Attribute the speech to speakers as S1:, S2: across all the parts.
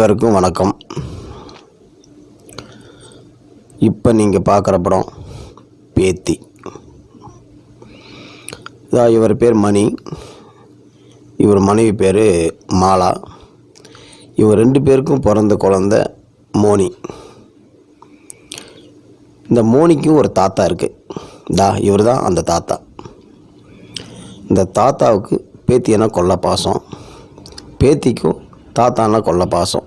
S1: அனைவருக்கும் வணக்கம். இப்போ நீங்கள் பார்க்குற படம் பேத்தி. இவர் பேர் மணி, இவர் மனைவி பேர் மாலா. இவர் 2 பேருக்கும் பிறந்த குழந்த மோனி. இந்த மோனிக்கும் ஒரு தாத்தா இருக்குது. இவர் தான் அந்த தாத்தா. இந்த தாத்தாவுக்கு பேத்தினா கொள்ள பாசம், பேத்திக்கும் தாத்தானா கொள்ள பாசம்.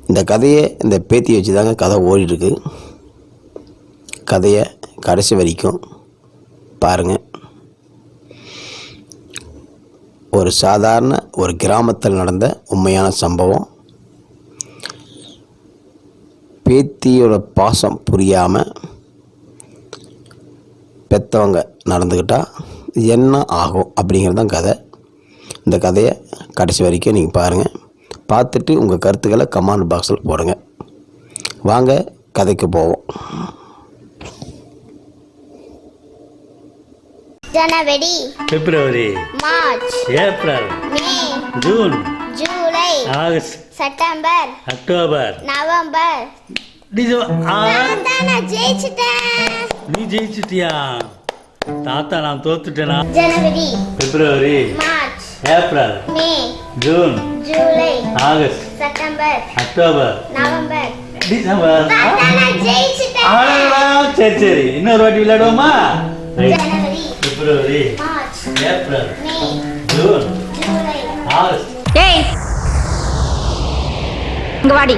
S1: இந்த கதையை இந்த பேத்தியை வச்சு தாங்க கதை ஓடிட்டுருக்கு. கதையை கடைசி வரைக்கும் பாருங்கள். ஒரு சாதாரண ஒரு கிராமத்தில் நடந்த உண்மையான சம்பவம். பேத்தியோட பாசம் புரியாமல் பெற்றவங்க நடந்துக்கிட்டால் என்ன ஆகும் அப்படிங்கிறது தான் கதை. இந்த கதையை கடைசி வரைக்கும் நீங்கள் பாருங்கள். பார்த்துட்டு உங்கள் கருத்துக்களை கமெண்ட் பாக்ஸில் போடுங்க. வாங்க கதைக்கு போவோம்.
S2: ஜனவரி,
S3: பிப்ரவரி,
S2: மார்ச்,
S3: ஏப்ரல்,
S2: மே,
S3: ஜூன்,
S2: ஜூலை,
S3: ஆகஸ்ட்,
S2: செப்டம்பர்,
S3: அக்டோபர்,
S2: நவம்பர். நான் ஜெயிச்சிட்டேன்.
S3: நீ ஜெயிச்சிட்டியா? தாத்தா நான் தோத்துட்டேனா?
S2: ஜனவரி,
S3: பிப்ரவரி,
S2: மார்ச்,
S3: ஏப்ரல்,
S2: மே,
S3: ஜூன்,
S2: ஜூலை,
S3: August,
S2: September,
S3: October,
S2: November.
S3: December.
S2: நான் ஜெயிச்சிட்டேன்.
S3: சரி சரி, இன்னொரு வாட்டி விளையாடுவோமா?
S2: ஜனவரி,
S3: பிப்ரவரி,
S2: மார்ச்,
S3: ஏப்ரல்,
S2: மே,
S3: ஜூன்,
S2: ஜூலை,
S3: ஆகஸ்ட்.
S4: ஏய் இங்க வாடி.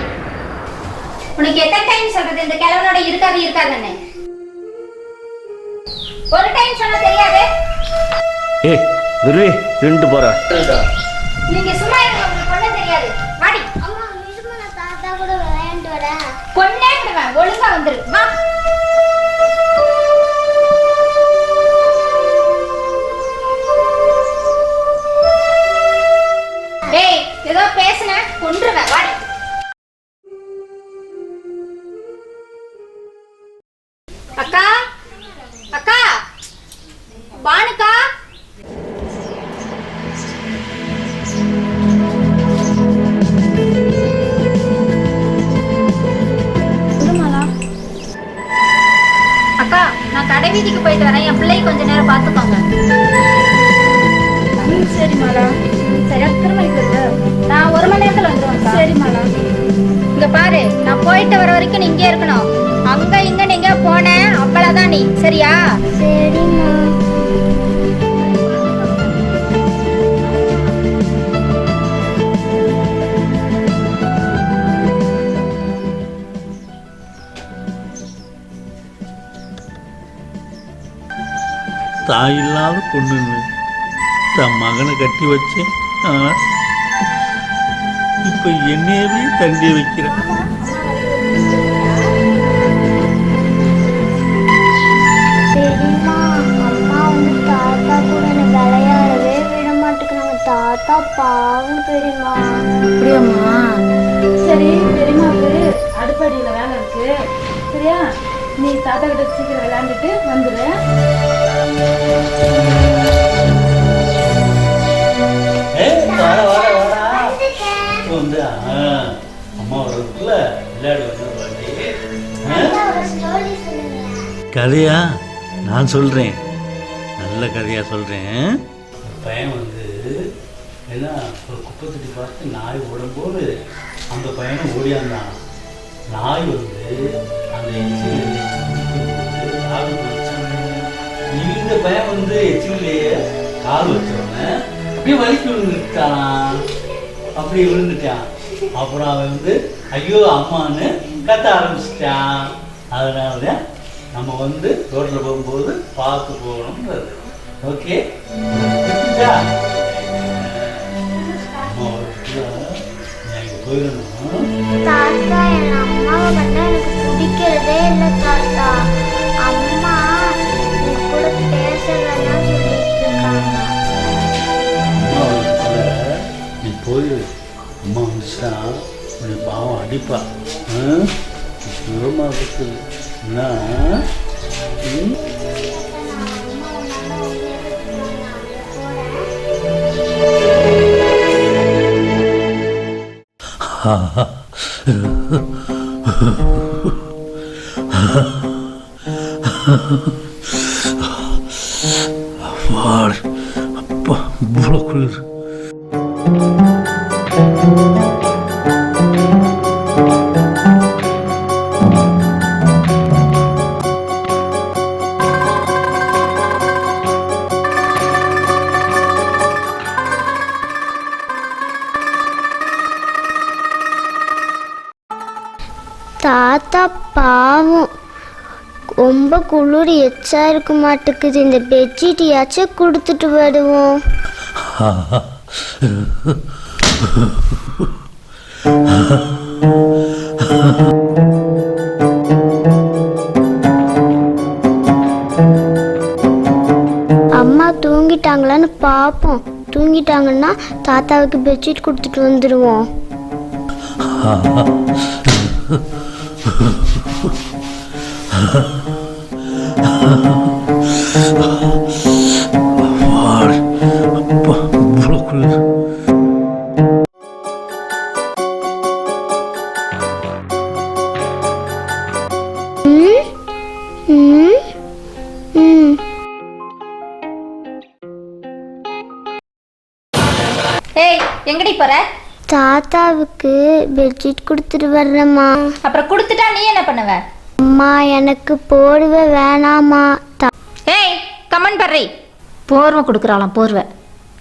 S4: உனக்கு எத்தனை டைம் சொல்றது இந்த கிழவனோட இருக்காதுன்னு? ஒரு டைம் சொன்னா தெரியாது?
S3: ஏய் குருவே, 2 போறேன்.
S4: நீங்க சும்மா இருங்க, உங்களுக்கு ஒண்ணு தெரியாது. வாடி.
S2: அம்மா நிஜமா நான் தாத்தா கூட விளையாண்டு வரேன்.
S4: கொன்னே விடுவேன், ஒழுங்கா வந்துரு. வா. ஏய் ஏதோ பேசுன கொன்றுவேன். வாடி. அக்கா அக்கா, பானுக்கா. அக்கா நான் கடை வீதிக்கு போயிட்டு வரேன், என் பிள்ளை கொஞ்ச நேரம் பார்த்துக்கோங்க. சரி மாலா. சரி எத்தனை மணிக்கு வருது? நான் 1 மணி நேரத்தில் வந்துடுவேன். சரி மாலா. இங்க பாரு, நான் போயிட்டு வர வரைக்கும் நீ இங்கே இருக்கணும். அங்க இங்க நீங்க போன அவ்வளவுதான் நீ, சரியா?
S2: சரிம்மா.
S3: தாய் இல்லாத பொண்ணுன்னு தன் மகனை கட்டி வச்சேன். இப்ப என்னையவே தண்டி வைக்கிறேன்.
S2: சரிம்மா, அம்மா தாத்தா கூட விளையாடவே விட மாட்டேங்கிறாங்க. தாத்தா பாவம் பெரியம்மா.
S5: அப்படியாம்மா? சரி, பெரியம்மாவுக்கு அடுப்படியில் வேலை இருக்கு, சரியா? நீ தாத்தா கிட்ட சீக்கிரம் விளையாண்டுட்டு வந்துடு.
S3: அம்மா வரதுக்குள்ள கதையா நான் சொல்றேன், நல்ல கதையா சொல்றேன். பையன் ஏன்னா ஒரு குப்பை தட்டி பார்த்து நாய் ஓடும்போது அந்த பையனை ஓடியாந்தான். நாய் அந்த இந்த பையன் எச்சிலேயே கால் வச்சவன அப்படியே வலிக்கு விழுந்துட்டான். அப்படி விழுந்துட்டான். அப்புறம் அவன் ஐயோ அம்மான்னு கத்த ஆரம்பிச்சிட்டான். அதனால நம்ம ரோட்டில் போகும்போது பார்த்து போகணும்ன்றது. ஓகே, அம்மா எனக்கு போயிடணும்.
S2: தாத்தா, என் அம்மாவை கண்டா எனக்கு பிடிக்கிறதே இல்லை தாத்தா. அம்மா என் கூட பேச வேணாம் சொல்லிட்டு இருக்காங்க.
S3: நீ போய் அம்மா வந்துச்சா உன்னை பாவம் அடிப்பா. சுரமாக இருக்குது. அப்பா இவ்வளோ குளிர்.
S2: தாத்தா பாவம், ரொம்ப குளிர் எச்சா இருக்க மாட்டேங்குது. இந்த பெட்ஷீட்டையாச்சும் கொடுத்துட்டு வருவோம். அம்மா தூங்கிட்டாங்களான்னு பார்ப்போம். தூங்கிட்டாங்கன்னா தாத்தாவுக்கு பெட்ஷீட் கொடுத்துட்டு வந்துடுவோம்.
S3: அப்பா இவ்வளோ குளிர்.
S4: ஏய், எங்கடி போற?
S2: தாத்தாவுக்கு பெட்ஷீட் கொடுத்துட்டு வர்றேம்மா.
S4: அப்புறம் கொடுத்துட்டா நீ என்ன பண்ணுவ?
S2: அம்மா எனக்கு போடுவே வேணாமா.
S4: ஏய், கமெண்ட் பண்றி. போர்வை கொடுக்குறாளாம், போர்வை.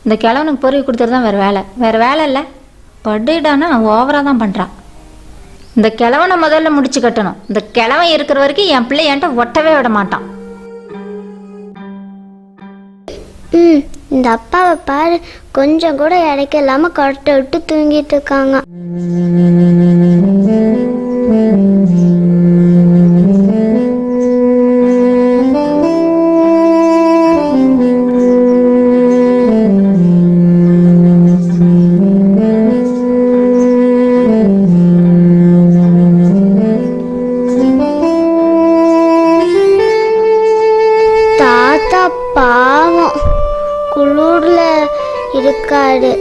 S4: இந்த கிழவனுக்கு போர்வை கொடுத்துட்டு தான் வேறு வேலை இல்லை. படுடானா ஓவராக தான் பண்ணுறான். இந்த கிழவனை முதல்ல முடிச்சு கட்டணும். இந்த கிழவன் இருக்கிற வரைக்கும் என் பிள்ளை என்கிட்ட ஒட்டவே விட மாட்டான்.
S2: இந்த அப்பாவை பாரு, கொஞ்சம் கூட இடைக்க இல்லாம கொட்டை விட்டு தூங்கிட்டு இருக்காங்க. தாத்தா பாவம் குளூர்ல இருக்காரு.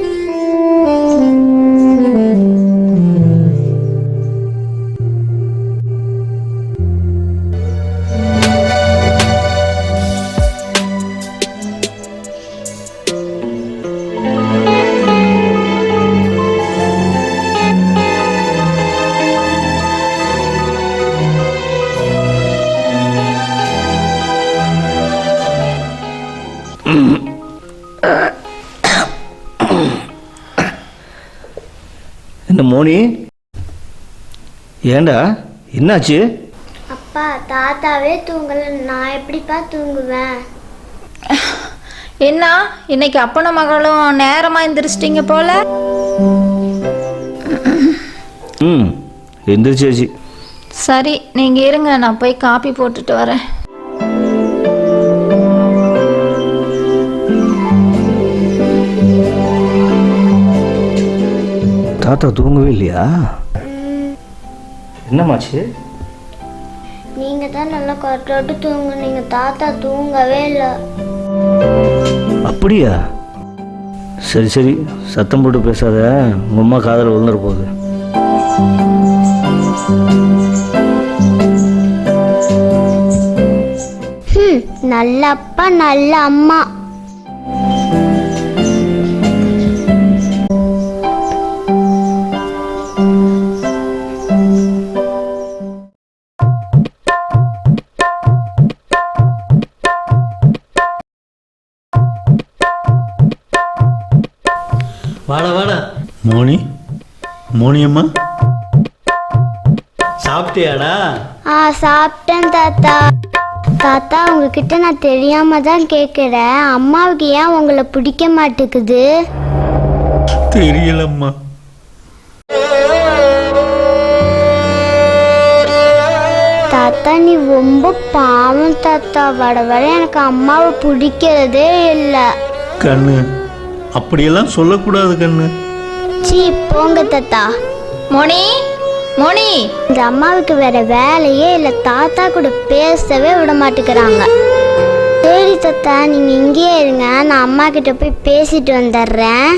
S6: என்ன மோனி, ஏண்டா என்னாச்சு?
S2: அப்பா தாத்தாவே தூங்கல, நான் எப்படிப்பா தூங்குவேன்?
S4: என்ன இன்னைக்கு அப்பனும் மகளும் நேரமா எந்திரிச்சிட்டிங்க போல.
S6: எந்திரிச்சாச்சு.
S4: சரி, நீங்க இருங்க, நான் போய் காப்பி போட்டுட்டு வரேன்.
S6: தாத்தா தூங்கவே இல்லையா? என்னமாச்சு?
S2: நீங்க தான் நல்லா கொட்டோட்டு தூங்குனீங்க, தாத்தா தூங்கவே இல்லை.
S6: அப்படியா? சரி சரி, சத்தம் போட்டு பேசாத, உங்க அம்மா காதல விழுந்துற போகுது.
S2: நல்ல அப்பா நல்ல அம்மா.
S3: வாடா வாடா. மோனி, மோனியம்மா சாப்பிட்டியாடா?
S2: சாப்பிட்டேன் தாத்தா. தாத்தா உங்ககிட்ட நான் தெரியாம தான் கேட்குறேன், அம்மாவுக்கு ஏன் உங்களை பிடிக்க மாட்டேங்குது?
S3: தெரியலம்மா.
S2: தாத்தா நீ ரொம்ப பாவம் தாத்தா. வர வர எனக்கு அம்மாவை பிடிக்கிறதே இல்லை.
S3: கண்ணு, அப்படியெல்லாம் சொல்லக்கூடாது கண்ணு.
S2: சீ போங்க தாத்தா.
S4: மோனி, மோனி,
S2: இந்த அம்மாவுக்கு வேற வேலையே இல்லை, தாத்தா கூட பேசவே விட மாட்டேங்கிறாங்க. சரி தாத்தா நீங்க இங்கேயே இருங்க, நான் அம்மா கிட்ட போய் பேசிட்டு வந்துடுறேன்.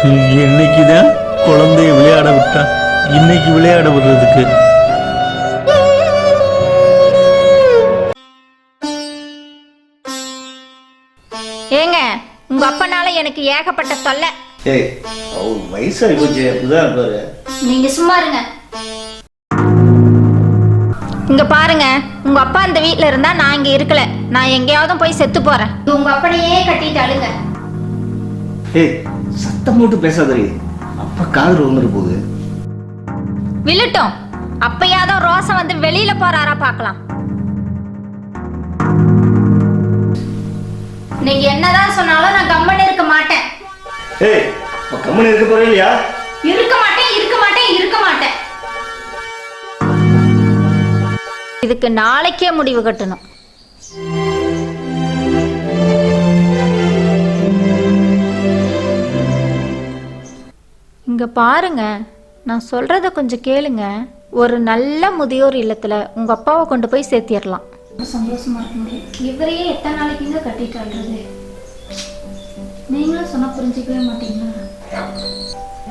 S3: என்னைக்கு தான் குழந்தைய விளையாட விட்டா இன்னைக்கு விளையாட விடுறதுக்கு.
S4: ஏங்க உங்க அப்பனால எனக்கு ஏகப்பட்ட தொல்லை.
S6: ஏய் அவன் வயசாகி போச்சு அப்படிதான் இருப்பாரு.
S4: நீங்க சும்மா இருங்க. இங்க பாருங்க, உங்க அப்பா இந்த வீட்ல இருந்தா நான் இங்க இருக்கல. நான் எங்கேயாவது போய் செத்து போறேன். உங்க அப்பனையே கட்டிட்டு அழுங்க.
S6: ஏய் சத்தம் போட்டு பேசாதே, அப்பா காதல் வந்துரு போகுது.
S4: விழுட்டும், அப்பயாவது ரோசம் வந்து வெளியில போறாரா பார்க்கலாம். நீங்க என்னதான் சொன்னாலும் நான் கம்மன் இருக்க மாட்டேன்.
S6: ஏய் கம்மன் இருக்க போறே இல்லையா?
S4: இருக்க மாட்டேன், இருக்க மாட்டேன், இருக்க மாட்டேன். இதுக்கு நாளைக்கே முடிவு கட்டணும். இங்க பாருங்க, நான் சொல்றத கொஞ்சம் கேளுங்க. ஒரு நல்ல முதியோர் இல்லத்துல உங்க அப்பாவை கொண்டு போய் சேர்த்திடலாம். சந்தோஷமா இருக்க முடியும். இவரையே எத்தனை நாளைக்குங்க கட்டிட்டு அழுறது? நீங்களும் சொன்னா புரிஞ்சுக்கவே மாட்டீங்களா?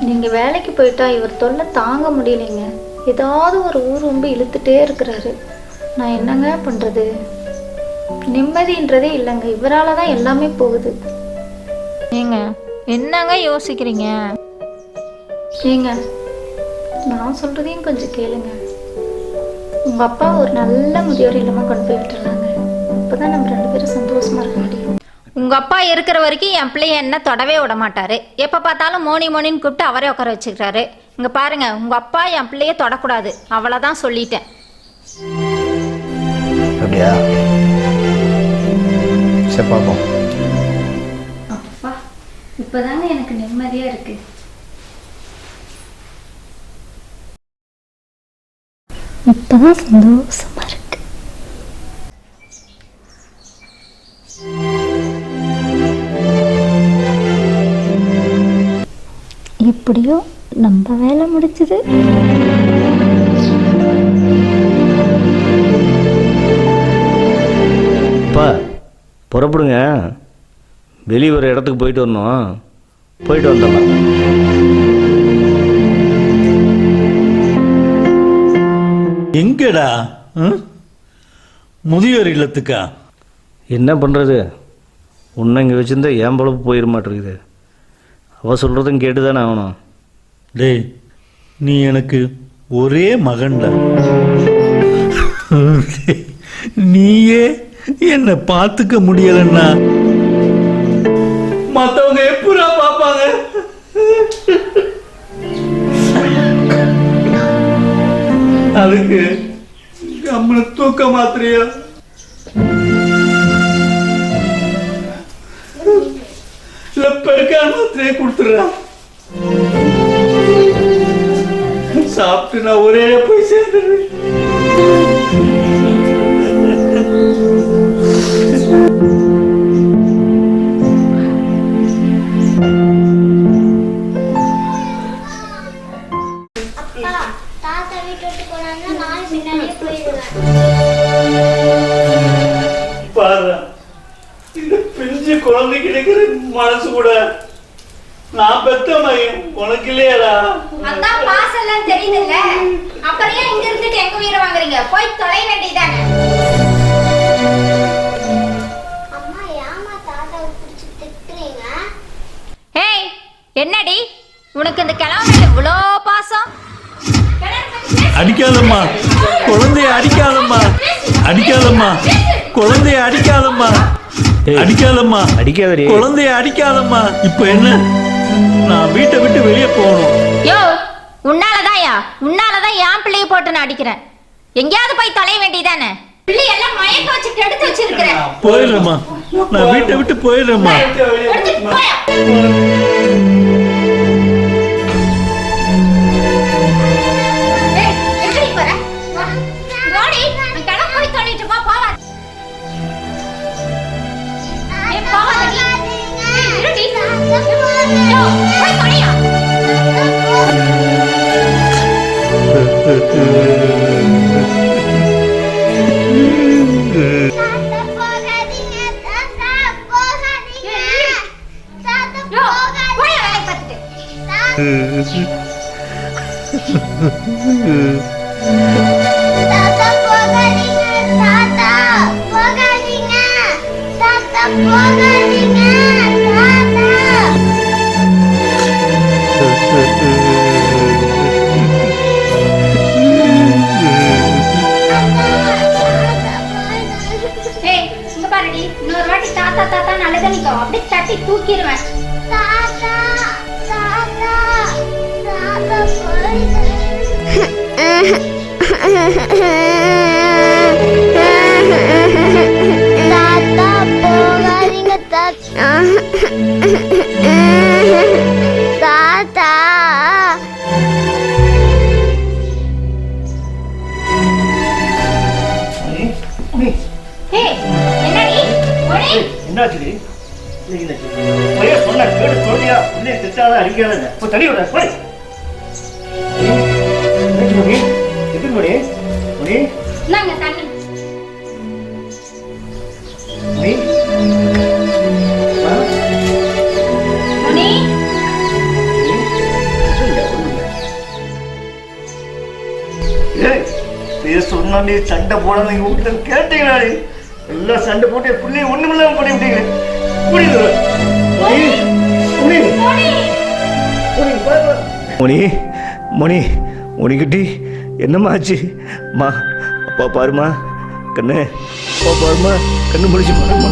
S4: நீங்க வேலைக்கு போயிட்டா இவர் தொல்லை தாங்க முடியலைங்க. ஏதாவது ஒரு ஊர் ரொம்ப இழுத்துட்டே இருக்கிறாரு. நான் என்னங்க பண்றது? நிம்மதின்றதே இல்லைங்க. இவரால தான் எல்லாமே போகுது. ஏங்க என்னங்க யோசிக்கிறீங்க? ஏங்க நான் சொல்றதையும் கொஞ்சம் கேளுங்க. உங்க அப்பா ஒரு நல்ல முதியோர் இல்லமா கொண்டு போய் விட்டுறாங்க. அப்பதான் நம்ம 2 பேரும் சந்தோஷமா இருக்க முடியும். உங்க அப்பா இருக்கிற வரைக்கும் என் பிள்ளைய என்ன தொடவே விட மாட்டாரு. எப்ப பார்த்தாலும் மோனி மோனின்னு கூப்பிட்டு அவரே உட்கார வச்சுக்கிறாரு. இங்க பாருங்க, உங்க அப்பா என் பிள்ளைய தொடக்கூடாது, அவ்வளவுதான் சொல்லிட்டேன்.
S6: அப்படியா? சரி பாப்போம்.
S4: அப்பா இப்பதாங்க எனக்கு நிம்மதியா இருக்கு. இப்பதான் சந்தோஷமா இருக்கு. எப்படியோ நம்ம வேலை முடிச்சது.
S6: அப்பா புறப்படுங்க, வெளியே ஒரு இடத்துக்கு போயிட்டு வரணும். போயிட்டு வந்துடலாம்.
S3: எங்கடா? முதியோர் இல்லத்துக்கா?
S6: என்ன பண்ணுறது, உன்னை இங்கே வச்சுருந்தா ஏன் பொழப்பு போயிட மாட்டேங்குது. அவள் சொல்கிறதும் கேட்டு தானே ஆகணும்.
S3: டேய் நீ எனக்கு ஒரே மகன்டா. நீயே என்னை பார்த்துக்க முடியலன்னா மற்றவங்க எப்படா பார்ப்பாங்க? அதுக்கு நம்மளை தூக்க மாத்திரையா இல்ல பெருக்கான மாத்திரையை கொடுத்துடுறான். சாப்பிட்டு நான் ஒரே போய் சேர்ந்துடுவேன்.
S2: அப்பா தாத்தா வீட்டு விட்டு போனாங்கன்னா நான் பின்னாடியே போயிடுவேன்.
S3: பாரு, இந்த பிஞ்சு குழந்தை கிடைக்கிற மனசு கூட நான் பெத்த மகன் உனக்கு இல்லையாடா?
S4: அதான் பாசெல்லாம் தெரியுதுல்ல, அப்புறம் ஏன் இங்க இருந்துட்டு எங்க உயிரை வாங்குறீங்க? போய் தொலை வேண்டியதானே.
S2: அம்மா ஏமா தாத்தாவை பிடிச்சி திட்டுறீங்க?
S4: ஏய் என்னடி உனக்கு இந்த கிழமை இவ்வளோ பாசம்?
S3: அடிக்காதம்மா, குழந்தைய அடிக்காதம்மா, அடிக்காதம்மா, குழந்தைய அடிக்காதம்மா, அடிக்காதம்மா,
S6: அடிக்காதடி.
S3: குழந்தைய அடிக்காதம்மா. இப்ப என்ன, நான் வீட்டை விட்டு வெளியே போகணும்.
S4: யோ உன்னாலதான்யா, உன்னாலதான் என் பிள்ளைய போட்டு நான் அடிக்கிறேன். எங்கேயாவது போய் தொலை வேண்டியதானே. பிள்ளை எல்லாம் மயக்க வச்சு கெடுத்து வச்சிருக்கிறேன்.
S3: போயிடுறேம்மா, நான் வீட்டை விட்டு போயிடுறேம்மா.
S2: போகாதீங்க தாத்தா.
S4: ஏய் இங்க பாருடி, இன்னொரு வாட்டி தாத்தா தாத்தான்னு அழுதனிக்கோ, அப்படியே தட்டி தூக்கிடுவேன்.
S2: தாத்தா தாத்தா தாத்தா போயிடு. தாத்தா போகாதீங்க தாத்தா. தாத்தா
S4: ஏய் என்னடி ஓடி
S3: என்னாச்சு சொன்ன கேடு சொல்லியா உள்ளே திட்டாத அடிக்காத இப்போ தனி விட போய் மணி எப்படி மணி மணி
S4: இந்தாங்க தண்ணி.
S3: மணி
S4: மணி
S3: சொன்னா நீ சண்டை போட நீங்க வீட்டுல கேட்டீங்களா எல்லாம் சண்டை போட்டு என் பிள்ளைய ஒண்ணுமில்லாம பண்ணி விட்டீங்க மணி மணி மணிக்கிட்டி என்னம்மா ஆச்சு மா அப்பா பாருமா கண்ணு அப்பா பாருமா கண்ணு முடிச்சு பாருமா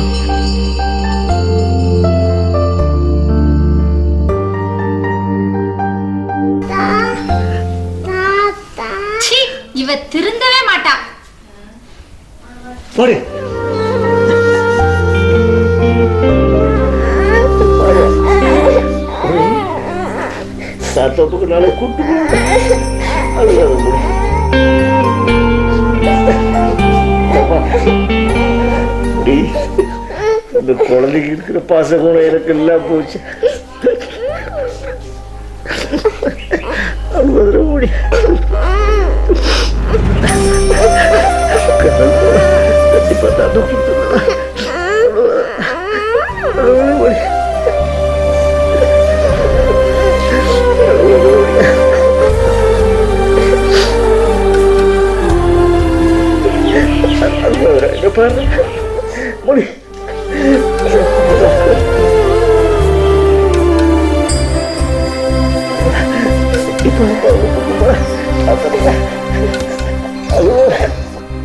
S4: சீ, இவ திருந்தவே மாட்டா.
S3: போடு தாத்தாப்புக்கு நாளை கூட்டு அந்த குழந்தைக்கு இருக்கிற பாசகுணம் எனக்கு எல்லாம் போச்சு அழுவதுல முடி கண்டிப்பா தாத்தா பாரு மணி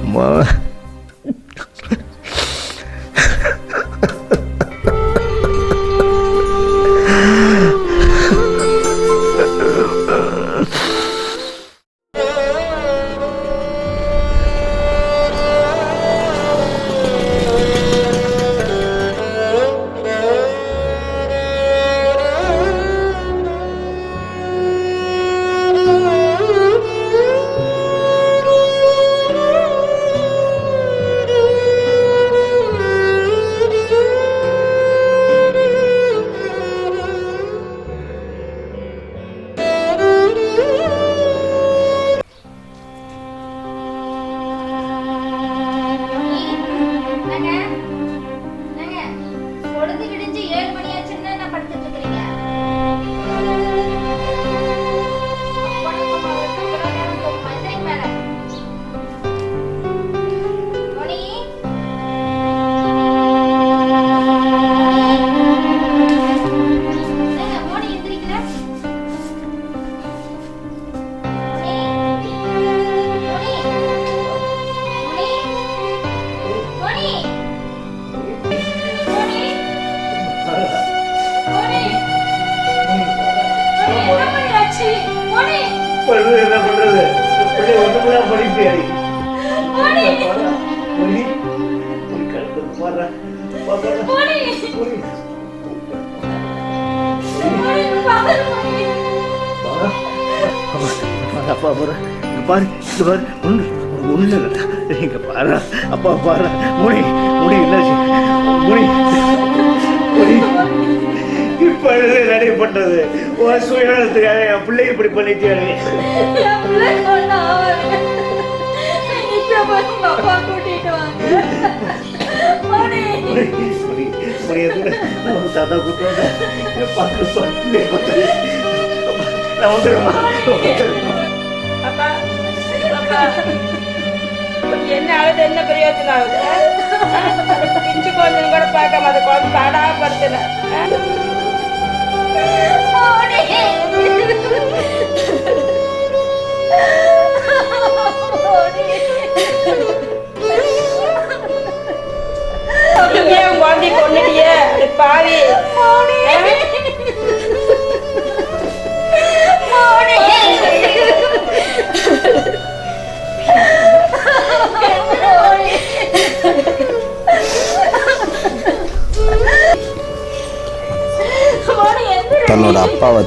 S3: அம்மா என்ன பண்றது ஒண்ணுக்குள்ள படிப்பே அப்பா பாரு பாரு இது பாரு ஒண்ணு இங்க பாரு அப்பா பாரு முடி முடி என்னாச்சு முடி முடி இப்ப நடைபெற்றது உன் சுயநலத்துக்காக என் பிள்ளைங்க இப்படி பண்ணிட்டே தாத்தா கூட்டு
S5: என்ன ஆகுது என்ன பிரயோஜனம் ஆகுது பிஞ்சு கொஞ்சம் கூட பார்க்காம அதை குழந்தை பாடா படுத்துன குழந்தை கொண்டுட்டியே பாவி
S1: தன்னோட அப்பாவை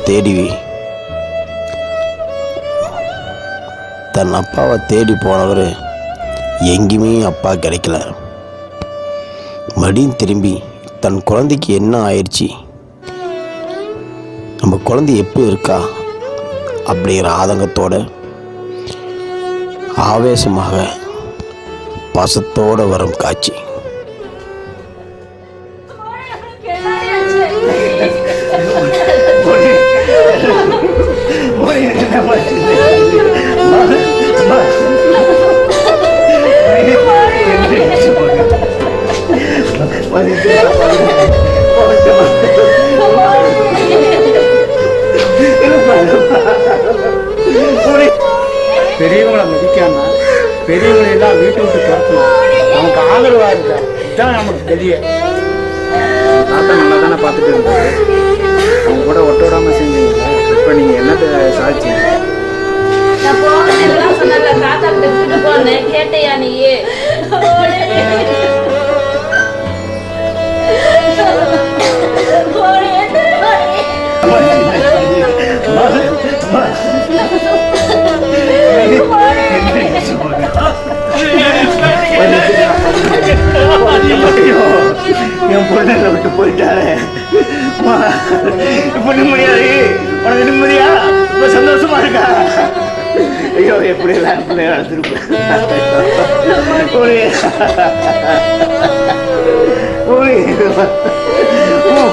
S1: தேடி போனவர் எங்கேயுமே அப்பா கிடைக்கல. மடியும் திரும்பி தன் குழந்தைக்கு என்ன ஆயிடுச்சு, நம்ம குழந்தை எப்போ இருக்கா அப்படிங்கிற ஆதங்கத்தோட ஆவேசமாக பாசத்தோடு வரும் காட்சி.
S3: பெரியவங்களை மதிக்காம பெரியவங்களை எல்லாம் வீட்டு விட்டு துரத்தணும். நமக்கு ஆதரவா இருக்க இதுதான் நமக்கு தெரிய. தாத்தா நல்லா தானே பார்த்துட்டு இருந்தாரு, அவங்க கூட ஒட்டோடாம செஞ்சீங்க. இப்போ நீங்க என்னத்தை சாதிச்சீங்க?
S5: நான் போனேன் சொன்னல தாத்தா கிட்ட விட்டுட்டு போனேன், கேட்டையா நீ?
S3: என் பொண்ணை விட்டு போயிட்டாரு. இப்ப நிம்மதியாது, உனக்கு நிம்மதியா? இப்ப சந்தோஷமா இருக்கா? ஐயோ எப்படி எல்லாம் பிள்ளைய வளர்த்துருப்பேன்.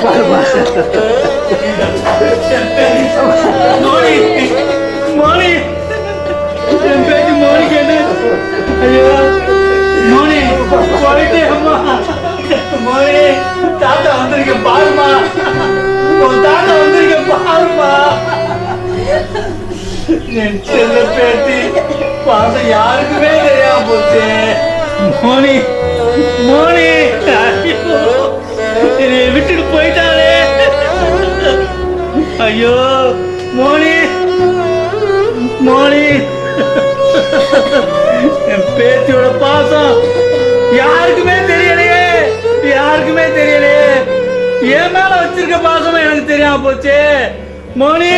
S3: பாருமா மோனி, என் பேச்சு மோனிக்கு என்ன? ஐயோ மோனி போயிட்டே அம்மா. மோனி தாத்தா வந்திருக்கேன் பாருமா, உன் தாத்தா வந்திருக்கேன் பாருமா. என் செல்ல பேட்டி பாசம் யாருக்குமே தெரியாம போச்சு. மோனி மோனி என்னை விட்டுட்டு போயிட்டாளே. ஐயோ மோனி மோனி, என் பேத்தியோட பாசம் யாருக்குமே தெரியலையே, யாருக்குமே தெரியலையே. என் மேல வச்சிருக்க பாசம் எனக்கு தெரியாம போச்சு. மோனி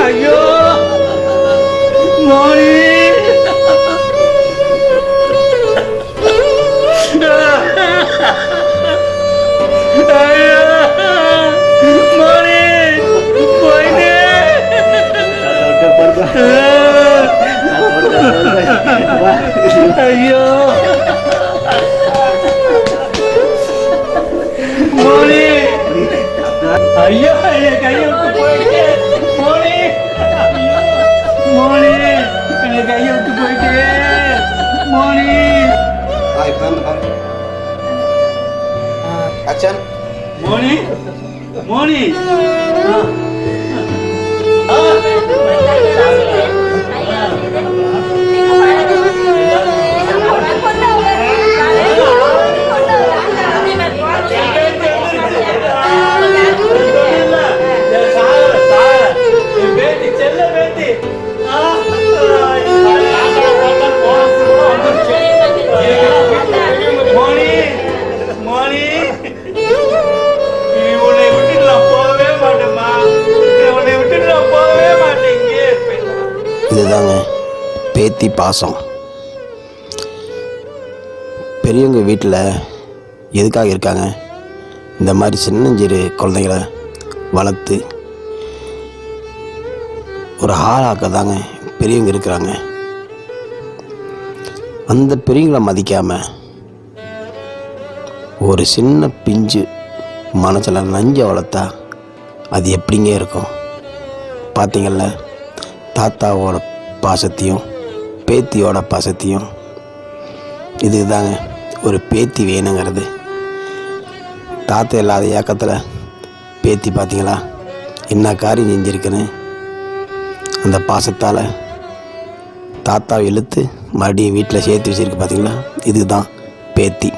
S3: ஐயோ மோனி. ஐயோ மோனி போயிட்டு. ஐயோ மோனி, ஐயோ என் கையை விட்டு போயிட்டு. மோனி மோனி, என்னை கையை விட்டு போயிட்டு. மோனி மோனி மோனி
S1: இதுதாங்க பேத்தி பாசம். பெரியவங்க வீட்டில் எதுக்காக இருக்காங்க? இந்த மாதிரி சின்னஞ்சிறு குழந்தைகளை வளர்த்து ஒரு ஆளாக்க தாங்க பெரியவங்க இருக்கிறாங்க. அந்த பெரியவங்களை மதிக்காமல் ஒரு சின்ன பிஞ்சு மனசில் நஞ்சை வளர்த்தா அது எப்படிங்க இருக்கும்? பார்த்தீங்கள்ல, தாத்தாவோட பாசத்தையும் பேத்தியோட பாசத்தையும். இதுக்கு தாங்க ஒரு பேத்தி வேணுங்கிறது. தாத்தா இல்லாத ஏக்கத்தில் பேத்தி பார்த்தீங்களா என்ன காரியம் செஞ்சுருக்குன்னு. அந்த பாசத்தால் தாத்தாவை இழுத்து மறுபடியும் வீட்டில் சேர்த்து வச்சுருக்கு பார்த்தீங்களா. இதுதான் பேத்தி.